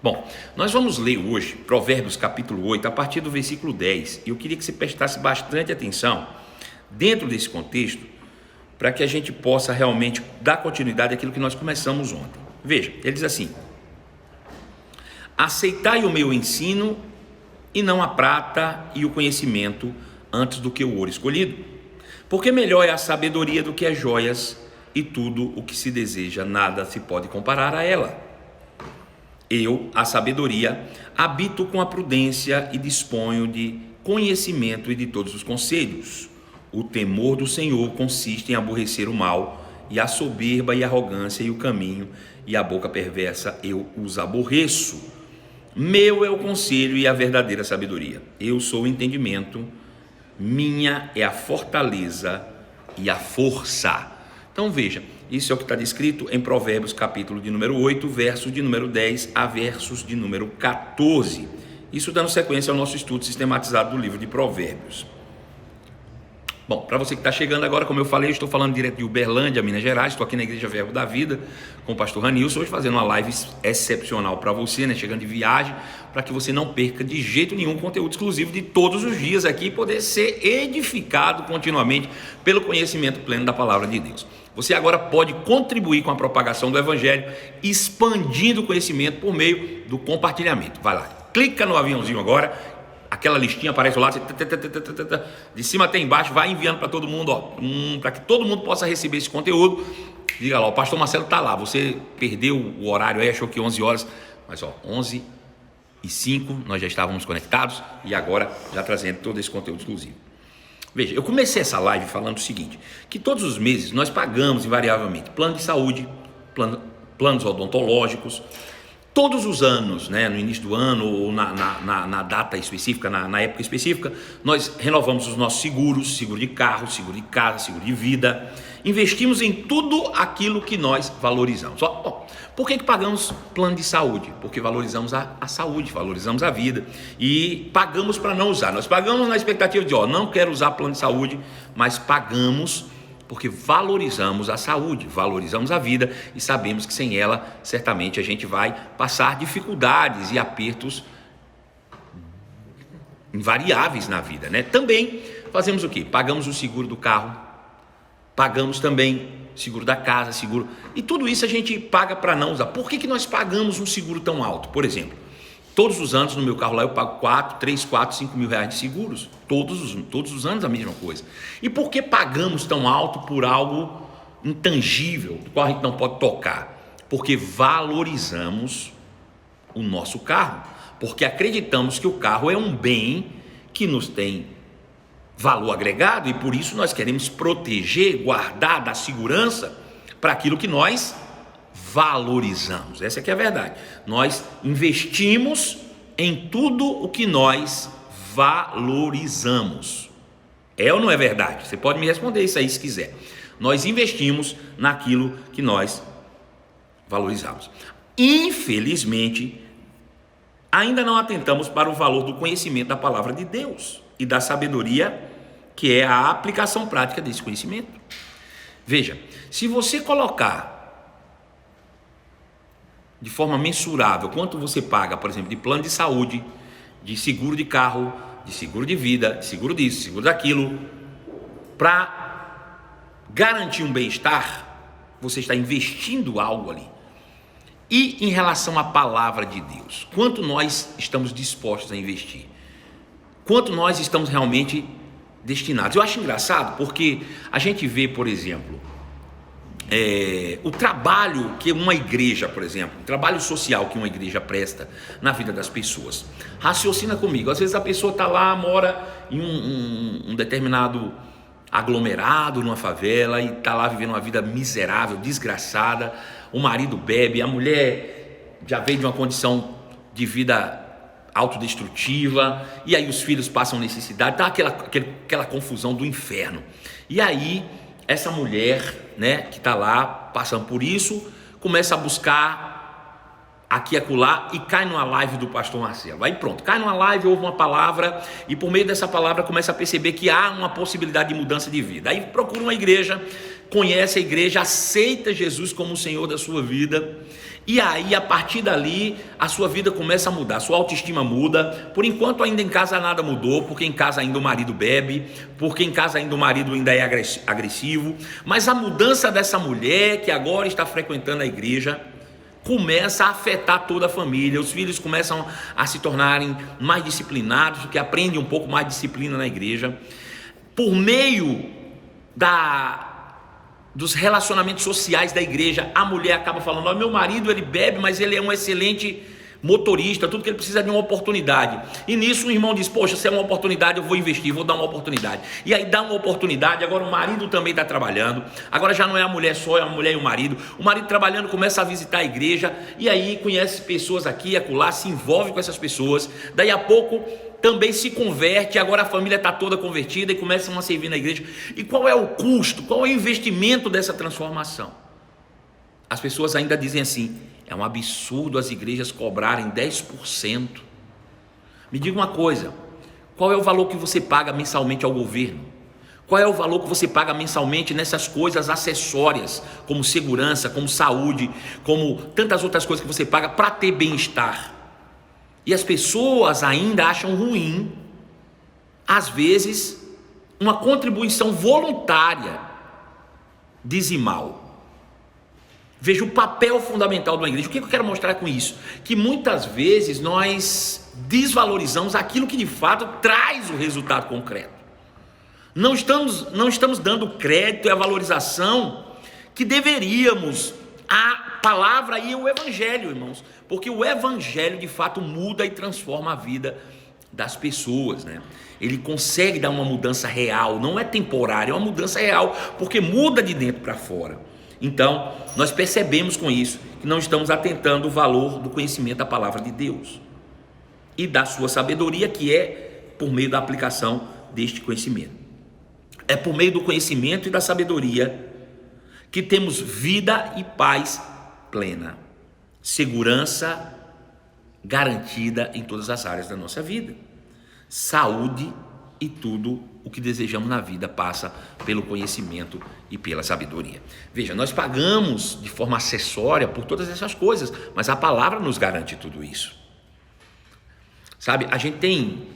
Bom, nós vamos ler hoje Provérbios capítulo 8, a partir do versículo 10. E eu queria que você prestasse bastante atenção dentro desse contexto, para que a gente possa realmente dar continuidade àquilo que nós começamos ontem. Veja, ele diz assim: aceitai o meu ensino, e não a prata e o conhecimento antes do que o ouro escolhido. Porque melhor é a sabedoria do que as joias, e tudo o que se deseja, nada se pode comparar a ela. Eu, a sabedoria, habito com a prudência e disponho de conhecimento e de todos os conselhos. O temor do Senhor consiste em aborrecer o mal, e a soberba e a arrogância e o caminho e a boca perversa eu os aborreço. Meu é o conselho e a verdadeira sabedoria. Eu sou o entendimento, minha é a fortaleza e a força. Então veja, isso é o que está descrito em Provérbios capítulo de número 8, versos de número 10 a versos de número 14. Isso dando sequência ao nosso estudo sistematizado do livro de Provérbios. Bom, para você que está chegando agora, como eu falei, eu estou falando direto de Uberlândia, Minas Gerais. Estou aqui na Igreja Verbo da Vida com o pastor Ranilson, hoje fazendo uma live excepcional para você, né? Chegando de viagem, para que você não perca de jeito nenhum conteúdo exclusivo de todos os dias aqui e poder ser edificado continuamente pelo conhecimento pleno da palavra de Deus. Você agora pode contribuir com a propagação do Evangelho, expandindo o conhecimento por meio do compartilhamento. Vai lá, clica no aviãozinho agora. Aquela listinha aparece lá, de cima até embaixo, vai enviando para todo mundo, para que todo mundo possa receber esse conteúdo. Diga lá, o pastor Marcelo está lá, você perdeu o horário aí, achou que 11 horas, mas 11h05 nós já estávamos conectados e agora já trazendo todo esse conteúdo exclusivo. Veja, eu comecei essa live falando o seguinte, que todos os meses nós pagamos invariavelmente plano de saúde, planos odontológicos. Todos os anos, né, no início do ano ou na data específica, na época específica, nós renovamos os nossos seguros, seguro de carro, seguro de casa, seguro de vida. Investimos em tudo aquilo que nós valorizamos. Por que pagamos plano de saúde? Porque valorizamos a saúde, valorizamos a vida e pagamos para não usar. Nós pagamos na expectativa de, não quero usar plano de saúde, mas pagamos porque valorizamos a saúde, valorizamos a vida e sabemos que sem ela, certamente a gente vai passar dificuldades e apertos invariáveis na vida, né? Também fazemos o quê? Pagamos o seguro do carro, pagamos também seguro da casa, seguro... E tudo isso a gente paga para não usar. Por que nós pagamos um seguro tão alto? Por exemplo, todos os anos no meu carro lá eu pago 3, 4, 5 mil reais de seguros. Todos os anos a mesma coisa. E por que pagamos tão alto por algo intangível, do qual a gente não pode tocar? Porque valorizamos o nosso carro. Porque acreditamos que o carro é um bem que nos tem valor agregado e por isso nós queremos proteger, guardar, dar segurança para aquilo que nós valorizamos. Essa aqui é a verdade. Nós investimos em tudo o que nós valorizamos. É ou não é verdade? Você pode me responder isso aí se quiser. Nós investimos naquilo que nós valorizamos. Infelizmente, ainda não atentamos para o valor do conhecimento da palavra de Deus e da sabedoria, que é a aplicação prática desse conhecimento. Veja, se você colocar de forma mensurável quanto você paga, por exemplo, de plano de saúde, de seguro de carro, de seguro de vida, de seguro disso, seguro daquilo, para garantir um bem-estar, você está investindo algo ali. E em relação à palavra de Deus, quanto nós estamos dispostos a investir? Quanto nós estamos realmente destinados? Eu acho engraçado porque a gente vê, por exemplo, o trabalho que uma igreja, por exemplo, o trabalho social que uma igreja presta na vida das pessoas. Raciocina comigo, às vezes a pessoa está lá, mora em um determinado aglomerado, numa favela, e está lá vivendo uma vida miserável, desgraçada, o marido bebe, a mulher já veio de uma condição de vida autodestrutiva, e aí os filhos passam necessidade, tá aquela confusão do inferno. E aí essa mulher, né, que está lá passando por isso, começa a buscar aqui e acolá e cai numa live do pastor Marcelo. Aí pronto, cai numa live, ouve uma palavra e por meio dessa palavra começa a perceber que há uma possibilidade de mudança de vida. Aí procura uma igreja, conhece a igreja, aceita Jesus como o Senhor da sua vida. E aí, a partir dali, a sua vida começa a mudar, a sua autoestima muda. Por enquanto, ainda em casa nada mudou, porque em casa ainda o marido bebe, porque em casa ainda o marido ainda é agressivo. Mas a mudança dessa mulher, que agora está frequentando a igreja, começa a afetar toda a família. Os filhos começam a se tornarem mais disciplinados, porque aprendem um pouco mais de disciplina na igreja. Por meio dos relacionamentos sociais da igreja, a mulher acaba falando: ó, meu marido ele bebe, mas ele é um excelente motorista, tudo que ele precisa é de uma oportunidade. E nisso o irmão diz: poxa, se é uma oportunidade eu vou investir, vou dar uma oportunidade. E aí dá uma oportunidade. Agora o marido também está trabalhando, agora já não é a mulher só, é a mulher e o marido trabalhando, começa a visitar a igreja, e aí conhece pessoas aqui e acolá, se envolve com essas pessoas, daí a pouco também se converte, agora a família está toda convertida e começam a servir na igreja. E qual é o custo, qual é o investimento dessa transformação? As pessoas ainda dizem assim: é um absurdo as igrejas cobrarem 10%. Me diga uma coisa, qual é o valor que você paga mensalmente ao governo? Qual é o valor que você paga mensalmente nessas coisas acessórias, como segurança, como saúde, como tantas outras coisas que você paga para ter bem-estar? E as pessoas ainda acham ruim, às vezes, uma contribuição voluntária dizimal. Veja o papel fundamental de uma igreja. O que eu quero mostrar com isso? Que muitas vezes nós desvalorizamos aquilo que de fato traz o resultado concreto. Não estamos dando crédito e a valorização que deveríamos à palavra e ao evangelho, irmãos. Porque o evangelho de fato muda e transforma a vida das pessoas, né? Ele consegue dar uma mudança real, não é temporária, é uma mudança real, porque muda de dentro para fora. Então, nós percebemos com isso que não estamos atentando o valor do conhecimento da palavra de Deus e da sua sabedoria, que é por meio da aplicação deste conhecimento. É por meio do conhecimento e da sabedoria que temos vida e paz plena, segurança garantida em todas as áreas da nossa vida, saúde, e tudo o que desejamos na vida passa pelo conhecimento e pela sabedoria. Veja, nós pagamos de forma acessória por todas essas coisas, mas a palavra nos garante tudo isso. Sabe, a gente tem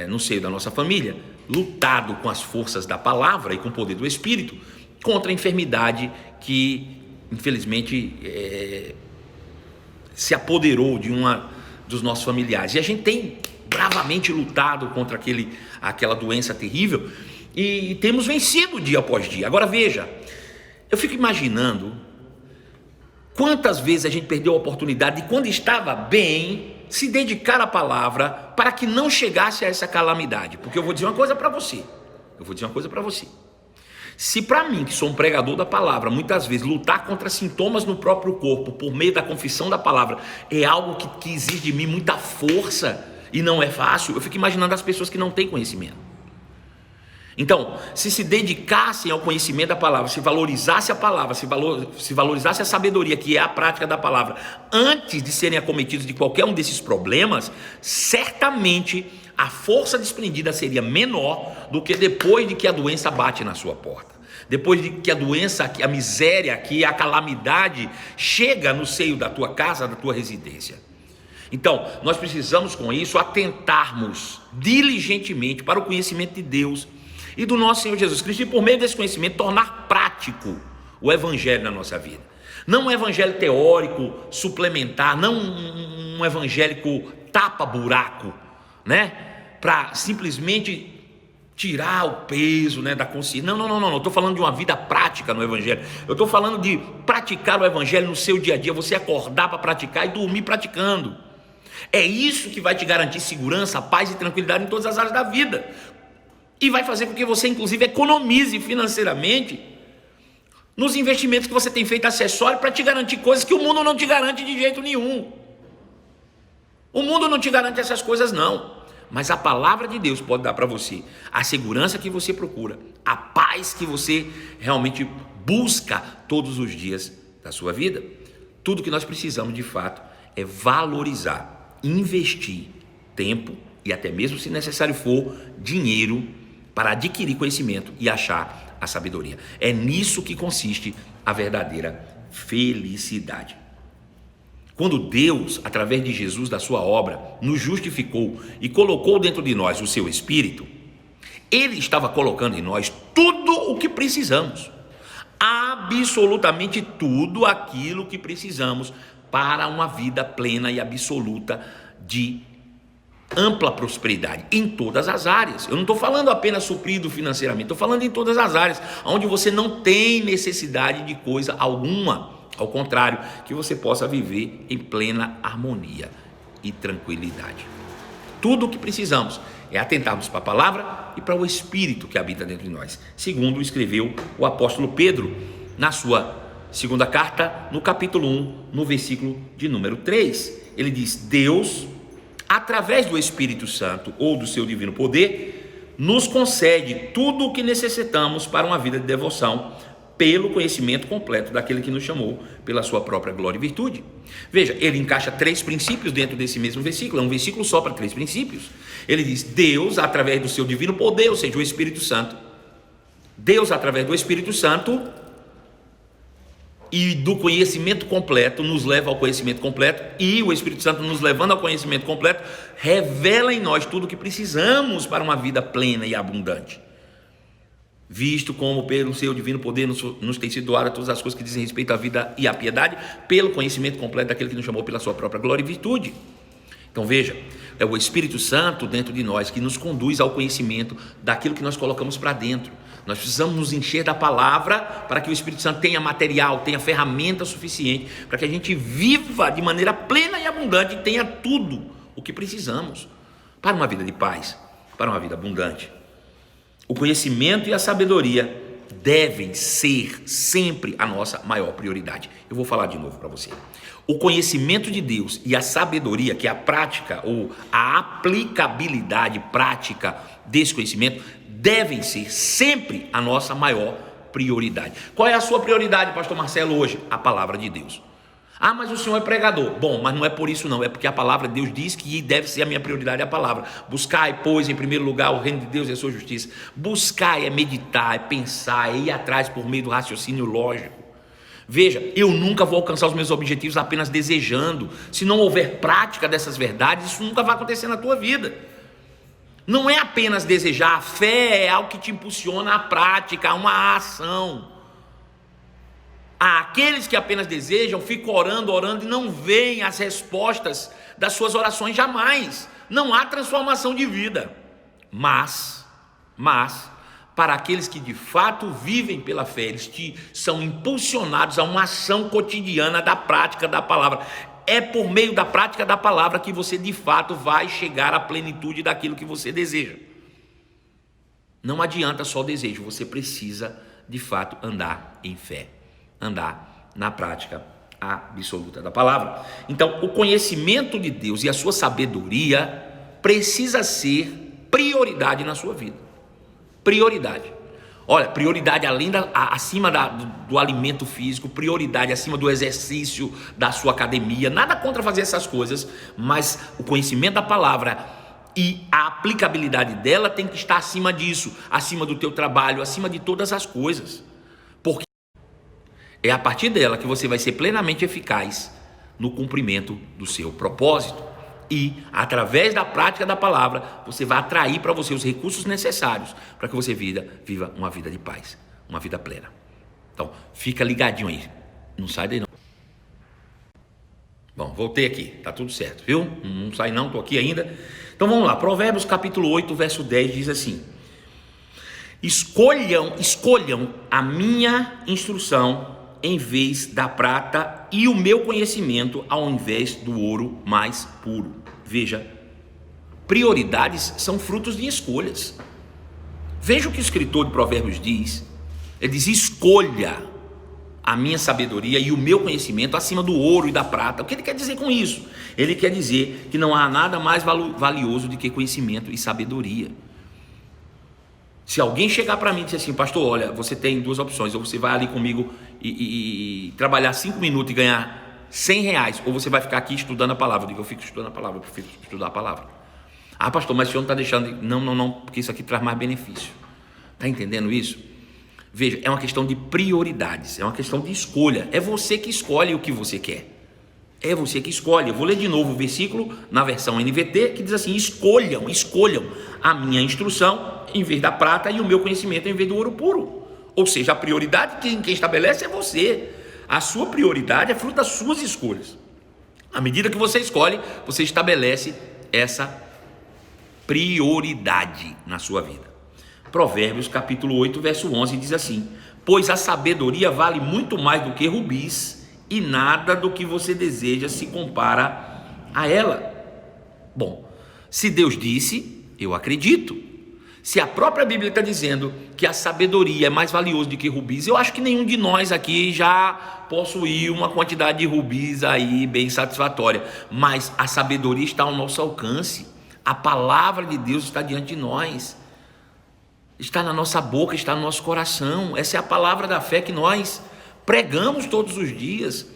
no seio da nossa família lutado com as forças da palavra e com o poder do Espírito contra a enfermidade que infelizmente se apoderou de uma dos nossos familiares, e a gente tem bravamente lutado contra aquela doença terrível e temos vencido dia após dia. Agora veja, eu fico imaginando quantas vezes a gente perdeu a oportunidade de, quando estava bem, se dedicar à palavra para que não chegasse a essa calamidade. Porque eu vou dizer uma coisa para você, se para mim, que sou um pregador da palavra, muitas vezes lutar contra sintomas no próprio corpo por meio da confissão da palavra é algo que exige de mim muita força e não é fácil, eu fico imaginando as pessoas que não têm conhecimento. Então, se dedicassem ao conhecimento da palavra, se valorizasse a palavra, se valorizasse a sabedoria, que é a prática da palavra, antes de serem acometidos de qualquer um desses problemas, certamente a força desprendida seria menor do que depois de que a doença bate na sua porta. Depois de que a doença, a miséria, que a calamidade chega no seio da tua casa, da tua residência. Então, nós precisamos com isso atentarmos diligentemente para o conhecimento de Deus e do nosso Senhor Jesus Cristo, e por meio desse conhecimento tornar prático o evangelho na nossa vida. Não um evangelho teórico, suplementar, não um evangélico tapa-buraco, né? Para simplesmente tirar o peso, né, da consciência. Não, estou falando de uma vida prática no evangelho. Eu estou falando de praticar o evangelho no seu dia a dia, você acordar para praticar e dormir praticando. É isso que vai te garantir segurança, paz e tranquilidade em todas as áreas da vida. E vai fazer com que você, inclusive, economize financeiramente nos investimentos que você tem feito acessório para te garantir coisas que o mundo não te garante de jeito nenhum. O mundo não te garante essas coisas, não. Mas a palavra de Deus pode dar para você a segurança que você procura, a paz que você realmente busca todos os dias da sua vida. Tudo que nós precisamos, de fato, é valorizar, investir tempo e até mesmo, se necessário for, dinheiro para adquirir conhecimento e achar a sabedoria. É nisso que consiste a verdadeira felicidade. Quando Deus, através de Jesus, da sua obra, nos justificou e colocou dentro de nós o seu Espírito, Ele estava colocando em nós tudo o que precisamos, absolutamente tudo aquilo que precisamos para uma vida plena e absoluta de ampla prosperidade em todas as áreas. Eu não estou falando apenas suprido financeiramente, estou falando em todas as áreas, onde você não tem necessidade de coisa alguma, ao contrário, que você possa viver em plena harmonia e tranquilidade. Tudo o que precisamos é atentarmos para a palavra e para o Espírito que habita dentro de nós, segundo escreveu o apóstolo Pedro na sua segunda carta, no capítulo 1, no versículo de número 3. Ele diz: Deus, através do Espírito Santo ou do seu divino poder, nos concede tudo o que necessitamos para uma vida de devoção, pelo conhecimento completo daquele que nos chamou pela sua própria glória e virtude. Veja, ele encaixa 3 princípios dentro desse mesmo versículo, é um versículo só para 3 princípios. Ele diz: Deus, através do seu divino poder, ou seja, o Espírito Santo, Deus, através do Espírito Santo e do conhecimento completo, nos leva ao conhecimento completo, e o Espírito Santo nos levando ao conhecimento completo, revela em nós tudo o que precisamos para uma vida plena e abundante. Visto como pelo seu divino poder nos tem sido doado todas as coisas que dizem respeito à vida e à piedade, pelo conhecimento completo daquele que nos chamou pela sua própria glória e virtude. Então veja, é o Espírito Santo dentro de nós que nos conduz ao conhecimento daquilo que nós colocamos para dentro. Nós precisamos nos encher da palavra para que o Espírito Santo tenha material, tenha ferramenta suficiente para que a gente viva de maneira plena e abundante e tenha tudo o que precisamos para uma vida de paz, para uma vida abundante. O conhecimento e a sabedoria devem ser sempre a nossa maior prioridade. Eu vou falar de novo para você. O conhecimento de Deus e a sabedoria, que é a prática ou a aplicabilidade prática desse conhecimento, devem ser sempre a nossa maior prioridade. Qual é a sua prioridade, pastor Marcelo, hoje? A palavra de Deus. Ah, mas o senhor é pregador. Bom, mas não é por isso não, é porque a palavra de Deus diz que deve ser a minha prioridade a palavra. Buscai, pois, em primeiro lugar o reino de Deus e a sua justiça. Buscar é meditar, é pensar, é ir atrás por meio do raciocínio lógico. Veja, eu nunca vou alcançar os meus objetivos apenas desejando. Se não houver prática dessas verdades, isso nunca vai acontecer na tua vida. Não é apenas desejar, a fé é algo que te impulsiona à prática, a uma ação. Aqueles que apenas desejam, ficam orando e não veem as respostas das suas orações jamais. Não há transformação de vida. Mas, para aqueles que de fato vivem pela fé, eles são impulsionados a uma ação cotidiana da prática da palavra. É por meio da prática da palavra que você de fato vai chegar à plenitude daquilo que você deseja. Não adianta só o desejo, você precisa de fato andar em fé. Andar na prática absoluta da palavra. Então, o conhecimento de Deus e a sua sabedoria precisa ser prioridade na sua vida. Prioridade. Olha, prioridade acima do alimento físico, prioridade acima do exercício da sua academia. Nada contra fazer essas coisas, mas o conhecimento da palavra e a aplicabilidade dela tem que estar acima disso, acima do teu trabalho, acima de todas as coisas. Porque é a partir dela que você vai ser plenamente eficaz no cumprimento do seu propósito. E, através da prática da palavra, você vai atrair para você os recursos necessários para que você viva uma vida de paz, uma vida plena. Então, fica ligadinho aí. Não sai daí não. Bom, voltei aqui. Tá tudo certo, viu? Não sai não, estou aqui ainda. Então, vamos lá. Provérbios capítulo 8, verso 10 diz assim: Escolham a minha instrução em vez da prata e o meu conhecimento ao invés do ouro mais puro. Veja, prioridades são frutos de escolhas. Veja o que o escritor de Provérbios diz. Ele diz: escolha a minha sabedoria e o meu conhecimento acima do ouro e da prata. O que ele quer dizer com isso? Ele quer dizer que não há nada mais valioso do que conhecimento e sabedoria. Se alguém chegar para mim e dizer assim: pastor, olha, você tem 2 opções, ou você vai ali comigo e trabalhar 5 minutos e ganhar R$100, ou você vai ficar aqui estudando a palavra. Eu digo, eu fico estudando a palavra, eu prefiro estudar a palavra. Ah, pastor, mas o senhor não está deixando... Não, porque isso aqui traz mais benefício. Está entendendo isso? Veja, é uma questão de prioridades, é uma questão de escolha. É você que escolhe o que você quer. É você que escolhe. Eu vou ler de novo o versículo na versão NVT, que diz assim: escolham a minha instrução em vez da prata e o meu conhecimento em vez do ouro puro. Ou seja, a prioridade que quem estabelece é você. A sua prioridade é fruto das suas escolhas. À medida que você escolhe, você estabelece essa prioridade na sua vida. Provérbios capítulo 8, verso 11 diz assim: pois a sabedoria vale muito mais do que rubis, e nada do que você deseja se compara a ela. Bom, se Deus disse, eu acredito. Se a própria Bíblia está dizendo que a sabedoria é mais valiosa do que rubis, eu acho que nenhum de nós aqui já possui uma quantidade de rubis aí bem satisfatória. Mas a sabedoria está ao nosso alcance. A palavra de Deus está diante de nós. Está na nossa boca, está no nosso coração. Essa é a palavra da fé que nós pregamos todos os dias.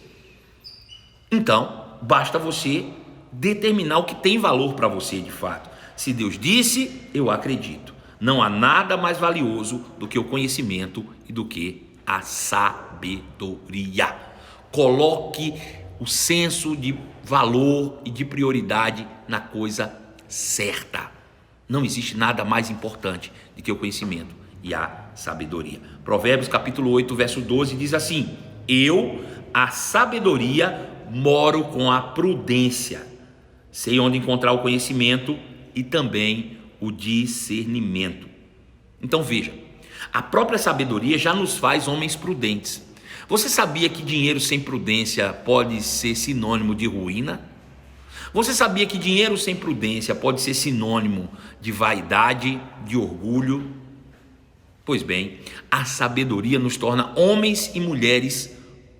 Então, basta você determinar o que tem valor para você de fato. Se Deus disse, eu acredito. Não há nada mais valioso do que o conhecimento e do que a sabedoria. Coloque o senso de valor e de prioridade na coisa certa. Não existe nada mais importante do que o conhecimento e a sabedoria. Provérbios capítulo 8, verso 12 diz assim: eu, a sabedoria, moro com a prudência. Sei onde encontrar o conhecimento e também o discernimento. Então veja, a própria sabedoria já nos faz homens prudentes. Você sabia que dinheiro sem prudência pode ser sinônimo de ruína? Você sabia que dinheiro sem prudência pode ser sinônimo de vaidade, de orgulho? Pois bem, a sabedoria nos torna homens e mulheres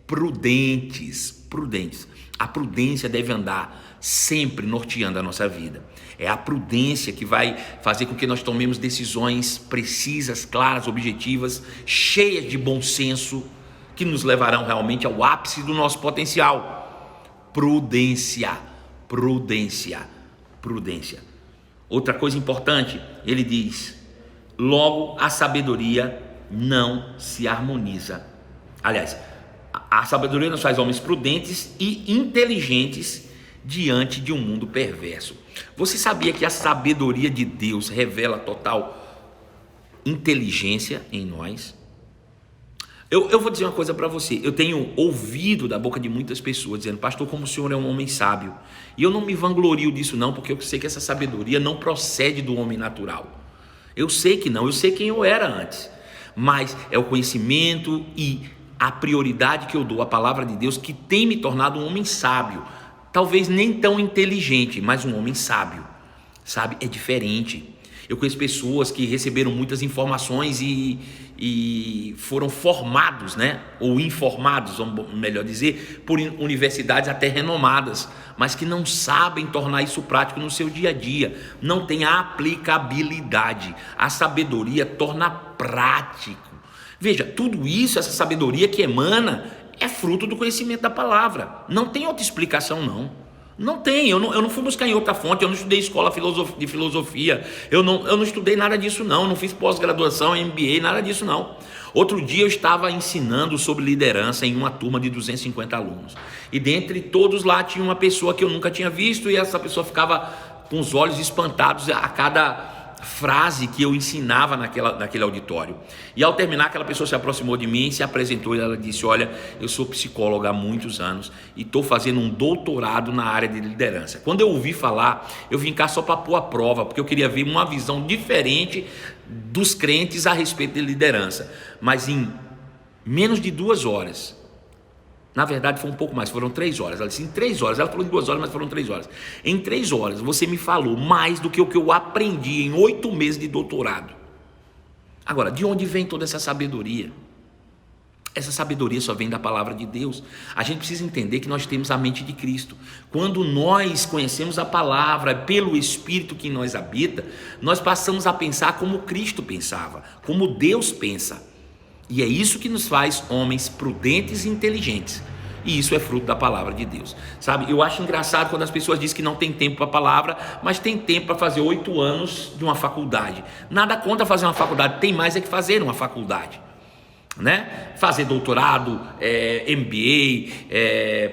prudentes. A prudência deve andar sempre norteando a nossa vida. É a prudência que vai fazer com que nós tomemos decisões precisas, claras, objetivas, cheias de bom senso, que nos levarão realmente ao ápice do nosso potencial. Prudência. Outra coisa importante, ele diz: logo a sabedoria não se harmoniza. Aliás, a sabedoria nos faz homens prudentes e inteligentes diante de um mundo perverso. Você sabia que a sabedoria de Deus revela total inteligência em nós? Eu vou dizer uma coisa para você. Eu tenho ouvido da boca de muitas pessoas dizendo: pastor, como o senhor é um homem sábio. E eu não me vanglorio disso não, porque eu sei que essa sabedoria não procede do homem natural. Eu sei que não, eu sei quem eu era antes. Mas é o conhecimento e a prioridade que eu dou à palavra de Deus que tem me tornado um homem sábio. Talvez nem tão inteligente, mas um homem sábio. Sabe, é diferente. Eu conheço pessoas que receberam muitas informações e foram formados, né? Ou informados, vamos melhor dizer, por universidades até renomadas, mas que não sabem tornar isso prático no seu dia a dia, não tem a aplicabilidade. A sabedoria torna prático. Veja, tudo isso, essa sabedoria que emana, é fruto do conhecimento da palavra. Não tem outra explicação, não. Não tem, eu não fui buscar em outra fonte, eu não estudei escola de filosofia, eu não estudei nada disso não, não fiz pós-graduação, MBA, nada disso não. Outro dia eu estava ensinando sobre liderança em uma turma de 250 alunos, e dentre todos lá tinha uma pessoa que eu nunca tinha visto, e essa pessoa ficava com os olhos espantados a cada frase que eu ensinava naquele auditório. E ao terminar, aquela pessoa se aproximou de mim, se apresentou e ela disse: olha, eu sou psicóloga há muitos anos e estou fazendo um doutorado na área de liderança. Quando eu ouvi falar, eu vim cá só para pôr a prova, porque eu queria ver uma visão diferente dos crentes a respeito de liderança. Mas em menos de 2 horas, na verdade foi um pouco mais, foram 3 horas. Ela disse: em 3 horas, ela falou em 2 horas, mas foram 3 horas. Em 3 horas você me falou mais do que o que eu aprendi em 8 meses de doutorado. Agora, de onde vem toda essa sabedoria? Essa sabedoria só vem da palavra de Deus. A gente precisa entender que nós temos a mente de Cristo. Quando nós conhecemos a palavra pelo Espírito que em nós habita, nós passamos a pensar como Cristo pensava, como Deus pensa. E é isso que nos faz homens prudentes e inteligentes, E isso é fruto da palavra de Deus. Sabe, eu acho engraçado quando as pessoas dizem que não tem tempo para a palavra, mas tem tempo para fazer 8 anos de uma faculdade. Nada contra fazer uma faculdade, tem mais é que fazer uma faculdade, né? Fazer doutorado, MBA,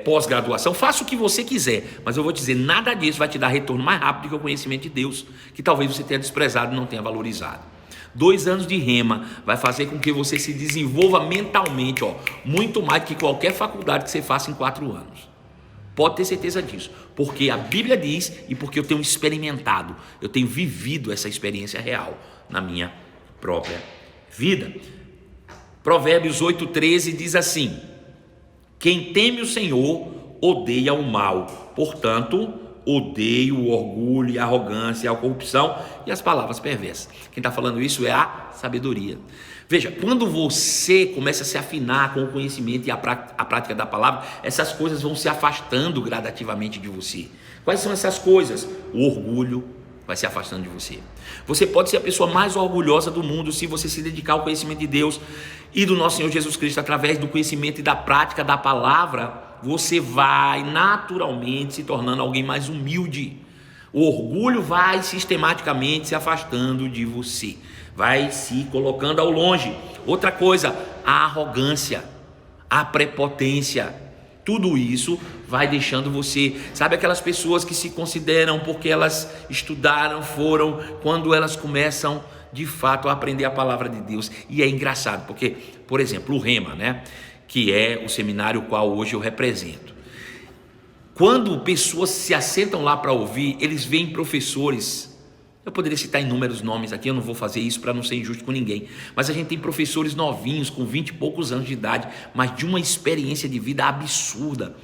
pós-graduação, faça o que você quiser, mas eu vou te dizer, nada disso vai te dar retorno mais rápido do que o conhecimento de Deus, que talvez você tenha desprezado e não tenha valorizado. 2 anos de rema vai fazer com que você se desenvolva mentalmente, muito mais do que qualquer faculdade que você faça em 4 anos. Pode ter certeza disso, porque a Bíblia diz e porque eu tenho experimentado, eu tenho vivido essa experiência real na minha própria vida. Provérbios 8,13 diz assim: quem teme o Senhor odeia o mal, portanto, odeia o orgulho, a arrogância, a corrupção e as palavras perversas. Quem está falando isso é a sabedoria. Veja, quando você começa a se afinar com o conhecimento e a prática da palavra, essas coisas vão se afastando gradativamente de você. Quais são essas coisas? O orgulho vai se afastando de você. Você pode ser a pessoa mais orgulhosa do mundo se você se dedicar ao conhecimento de Deus e do nosso Senhor Jesus Cristo. Através do conhecimento e da prática da palavra, você vai naturalmente se tornando alguém mais humilde. O orgulho vai sistematicamente se afastando de você, vai se colocando ao longe. Outra coisa, a arrogância, a prepotência, tudo isso vai deixando você, sabe, aquelas pessoas que se consideram porque elas estudaram, quando elas começam de fato a aprender a palavra de Deus. E é engraçado, porque, por exemplo, o Rema, né, que é o seminário qual hoje eu represento, quando pessoas se assentam lá para ouvir, eles veem professores. Eu poderia citar inúmeros nomes aqui, eu não vou fazer isso para não ser injusto com ninguém, mas a gente tem professores novinhos, com 20 e poucos anos de idade, mas de uma experiência de vida absurda,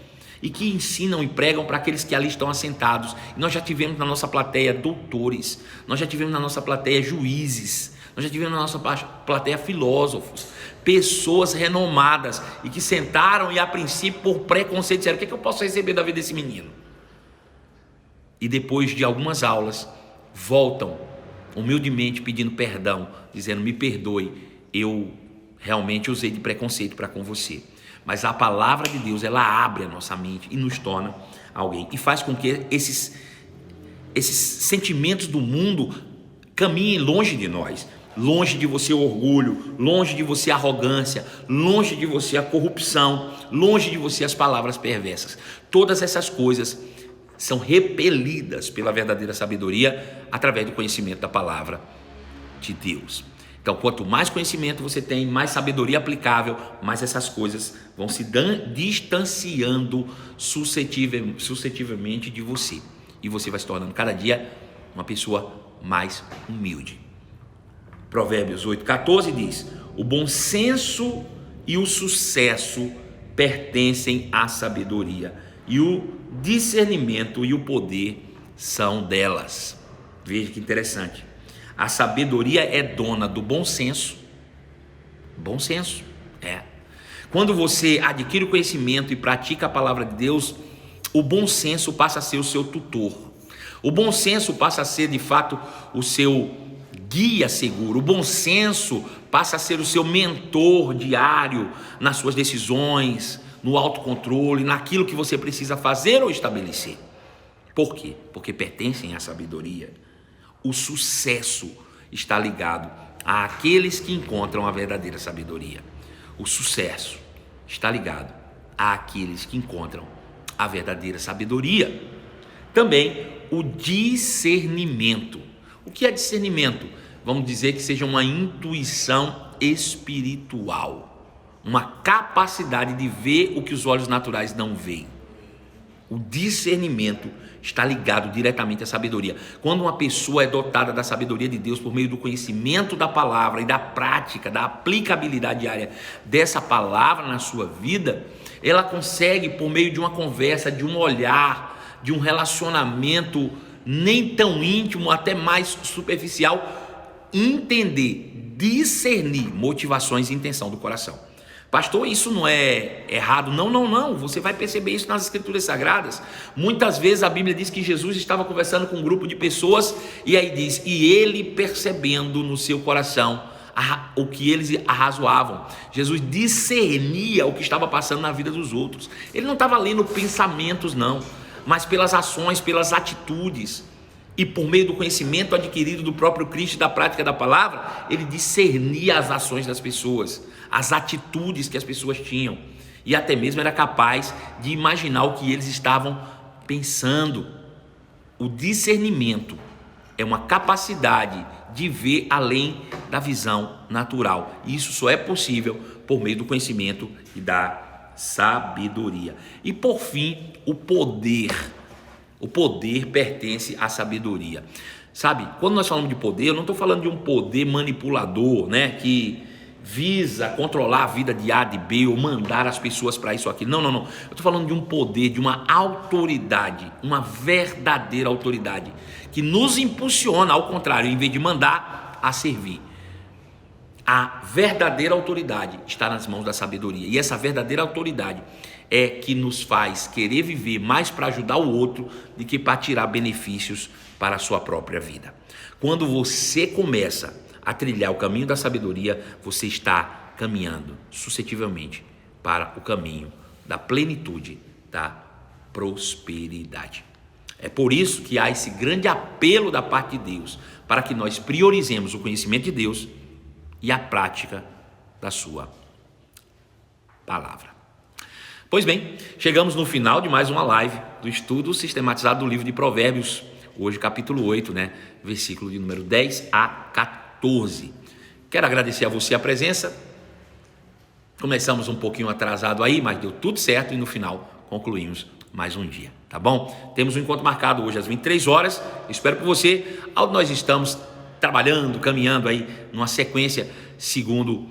e que ensinam e pregam para aqueles que ali estão assentados. E nós já tivemos na nossa plateia doutores, nós já tivemos na nossa plateia juízes, nós já tivemos na nossa plateia filósofos, pessoas renomadas, e que sentaram e a princípio por preconceito disseram: o que é que eu posso receber da vida desse menino? E depois de algumas aulas voltam humildemente pedindo perdão, dizendo: me perdoe, eu realmente usei de preconceito para com você. Mas a palavra de Deus, ela abre a nossa mente e nos torna alguém, e faz com que esses sentimentos do mundo caminhem longe de nós. Longe de você o orgulho, longe de você a arrogância, longe de você a corrupção, longe de você as palavras perversas. Todas essas coisas são repelidas pela verdadeira sabedoria através do conhecimento da palavra de Deus. Então, quanto mais conhecimento você tem, mais sabedoria aplicável, mais essas coisas vão se distanciando suscetivelmente de você. E você vai se tornando cada dia uma pessoa mais humilde. Provérbios 8,14 diz: o bom senso e o sucesso pertencem à sabedoria, e o discernimento e o poder são delas. Veja que interessante. A sabedoria é dona do bom senso. Bom senso, é. Quando você adquire o conhecimento e pratica a palavra de Deus, o bom senso passa a ser o seu tutor. O bom senso passa a ser, de fato, o seu guia seguro. O bom senso passa a ser o seu mentor diário nas suas decisões, no autocontrole, naquilo que você precisa fazer ou estabelecer. Por quê? Porque pertencem à sabedoria. O sucesso está ligado àqueles que encontram a verdadeira sabedoria. O sucesso está ligado àqueles que encontram a verdadeira sabedoria. Também o discernimento. O que é discernimento? Vamos dizer que seja uma intuição espiritual, uma capacidade de ver o que os olhos naturais não veem. O discernimento está ligado diretamente à sabedoria. Quando uma pessoa é dotada da sabedoria de Deus por meio do conhecimento da palavra e da prática, da aplicabilidade diária dessa palavra na sua vida, ela consegue, por meio de uma conversa, de um olhar, de um relacionamento nem tão íntimo, até mais superficial, entender, discernir motivações e intenção do coração. Pastor, isso não é errado? Não. Você vai perceber isso nas Escrituras Sagradas. Muitas vezes a Bíblia diz que Jesus estava conversando com um grupo de pessoas, e aí diz: e ele, percebendo no seu coração o que eles arrazoavam. Jesus discernia o que estava passando na vida dos outros. Ele não estava lendo pensamentos, não, mas pelas ações, pelas atitudes. E por meio do conhecimento adquirido do próprio Cristo e da prática da palavra, ele discernia as ações das pessoas, as atitudes que as pessoas tinham. E até mesmo era capaz de imaginar o que eles estavam pensando. O discernimento é uma capacidade de ver além da visão natural. E isso só é possível por meio do conhecimento e da sabedoria. E por fim, o poder. O poder pertence à sabedoria. Sabe, quando nós falamos de poder, eu não estou falando de um poder manipulador, né, que visa controlar a vida de A, de B, ou mandar as pessoas para isso ou aquilo. Não. Eu estou falando de um poder, de uma autoridade, uma verdadeira autoridade, que nos impulsiona, ao contrário, em vez de mandar, a servir. A verdadeira autoridade está nas mãos da sabedoria. E essa verdadeira autoridade é que nos faz querer viver mais para ajudar o outro do que para tirar benefícios para a sua própria vida. Quando você começa a trilhar o caminho da sabedoria, você está caminhando suscetivelmente para o caminho da plenitude, da prosperidade. É por isso que há esse grande apelo da parte de Deus, para que nós priorizemos o conhecimento de Deus e a prática da sua palavra. Pois bem, chegamos no final de mais uma live do estudo sistematizado do livro de Provérbios, hoje capítulo 8, versículo de número 10 a 14. Quero agradecer a você a presença. Começamos um pouquinho atrasado aí, mas deu tudo certo e no final concluímos mais um dia, tá bom? Temos um encontro marcado hoje às 23 horas. Espero que você, onde nós estamos trabalhando, caminhando aí numa sequência segundo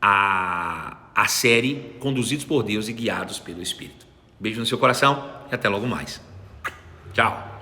a série Conduzidos por Deus e Guiados pelo Espírito. Beijo no seu coração e até logo mais. Tchau.